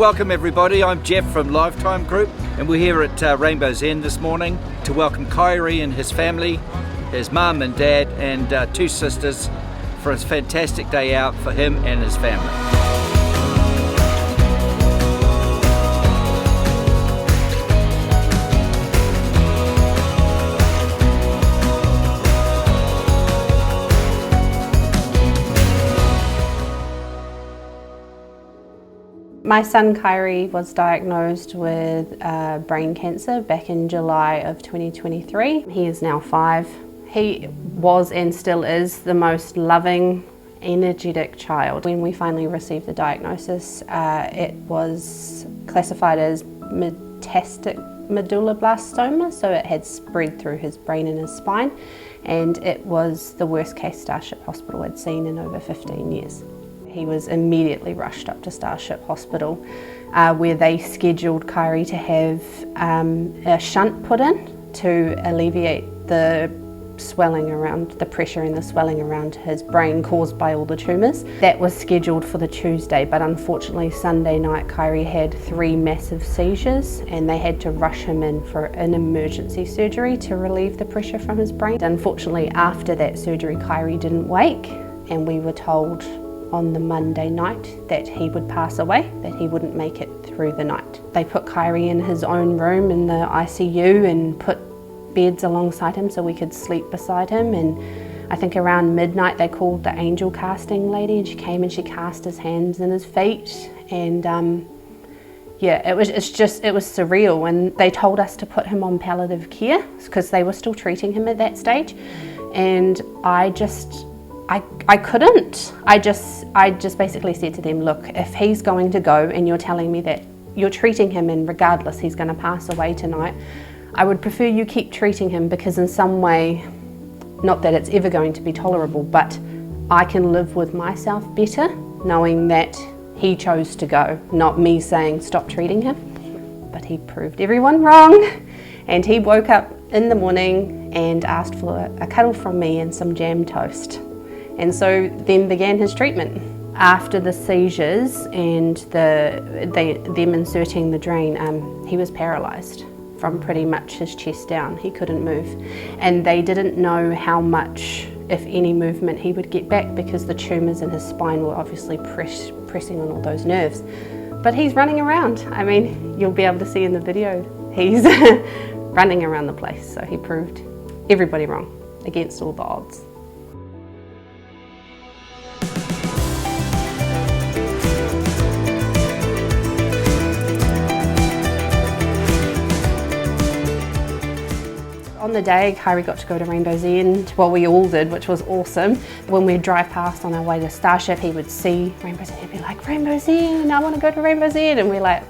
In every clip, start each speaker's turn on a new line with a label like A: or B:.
A: welcome everybody. I'm Jeff from Lifetime Group, and we're here at Rainbow's End this morning to welcome Kyrie and his family, his mum and dad and two sisters, for a fantastic day out for him and his family.
B: My son Kyrie was diagnosed with brain cancer back in July of 2023. He is now 5. He was and still is the most loving, energetic child. When we finally received the diagnosis, it was classified as metastatic medulloblastoma, so it had spread through his brain and his spine, and it was the worst case Starship Hospital had seen in over 15 years. He was immediately rushed up to Starship Hospital where they scheduled Kyrie to have a shunt put in to alleviate the swelling around, the pressure and the swelling around his brain caused by all the tumours. That was scheduled for the Tuesday, but unfortunately Sunday night Kyrie had 3 massive seizures and they had to rush him in for an emergency surgery to relieve the pressure from his brain. Unfortunately, after that surgery Kyrie didn't wake, and we were told on the Monday night that he would pass away, that he wouldn't make it through the night. They put Kyrie in his own room in the ICU and put beds alongside him so we could sleep beside him, and I think around midnight they called the angel casting lady, and she came and she cast his hands and his feet, and yeah, it was surreal. And they told us to put him on palliative care because they were still treating him at that stage, and I couldn't. I just basically said to them, look, if he's going to go and you're telling me that you're treating him and regardless he's going to pass away tonight, I would prefer you keep treating him, because in some way, not that it's ever going to be tolerable, but I can live with myself better knowing that he chose to go, not me saying stop treating him. But he proved everyone wrong, and he woke up in the morning and asked for a cuddle from me and some jam toast. And so then began his treatment. After the seizures and them inserting the drain, he was paralysed from pretty much his chest down. He couldn't move. And they didn't know how much, if any, movement he would get back, because the tumours in his spine were obviously pressing on all those nerves. But he's running around. I mean, you'll be able to see in the video, he's running around the place. So he proved everybody wrong against all the odds. On the day, Kyrie got to go to Rainbow's End. Well, we all did, which was awesome. When we'd drive past on our way to Starship, he would see Rainbow's End and he'd be like, Rainbow's End, I want to go to Rainbow's End. And we're like,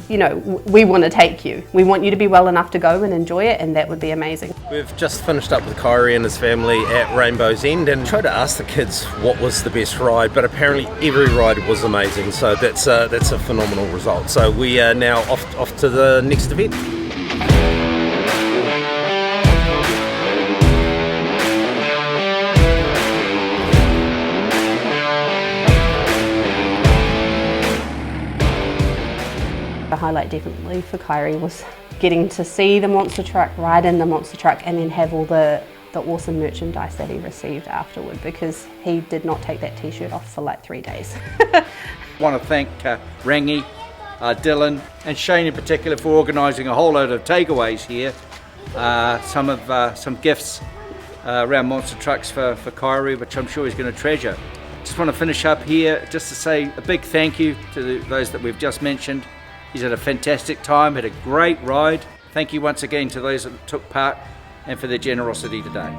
B: you know, we want to take you. We want you to be well enough to go and enjoy it, and that would be amazing.
C: We've just finished up with Kyrie and his family at Rainbow's End and tried to ask the kids what was the best ride, but apparently every ride was amazing. So that's a phenomenal result. So we are now off to the next event.
B: The highlight definitely for Kyrie was getting to see the monster truck, ride in the monster truck, and then have all the awesome merchandise that he received afterward, because he did not take that t-shirt off for like 3 days.
A: I want to thank Rangi, Dylan and Shane in particular for organising a whole load of takeaways here. Some gifts around monster trucks for Kyrie, which I'm sure he's going to treasure. Just want to finish up here just to say a big thank you to those that we've just mentioned. He's had a fantastic time, had a great ride. Thank you once again to those that took part and for their generosity today.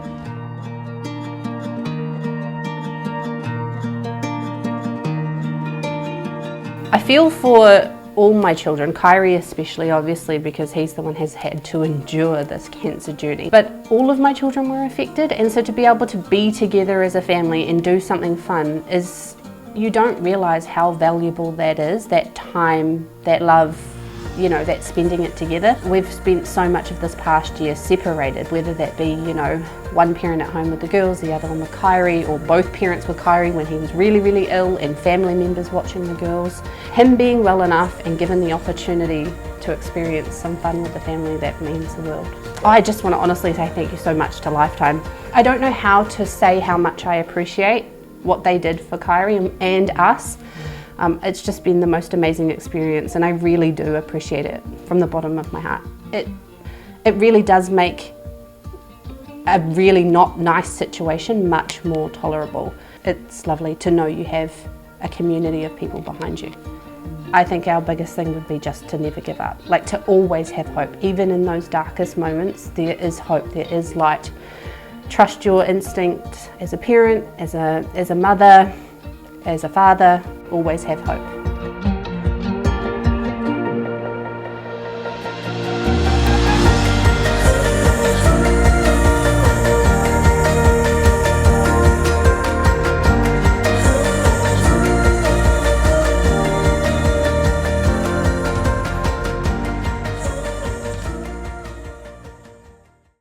B: I feel for all my children, Kyrie especially, obviously, because he's the one who's had to endure this cancer journey. But all of my children were affected, and so to be able to be together as a family and do something fun is, you don't realise how valuable that is, that time, that love, you know, that's spending it together. We've spent so much of this past year separated, whether that be, you know, one parent at home with the girls, the other one with Kyrie, or both parents with Kyrie when he was really, really ill, and family members watching the girls. Him being well enough and given the opportunity to experience some fun with the family, that means the world. I just want to honestly say thank you so much to Lifetime. I don't know how to say how much I appreciate what they did for Kyrie and us. It's just been the most amazing experience, and I really do appreciate it from the bottom of my heart. It really does make a really not nice situation much more tolerable. It's lovely to know you have a community of people behind you. I think our biggest thing would be just to never give up, like to always have hope. Even in those darkest moments, there is hope, there is light. Trust your instinct as a parent, as a mother, as a father, always have hope.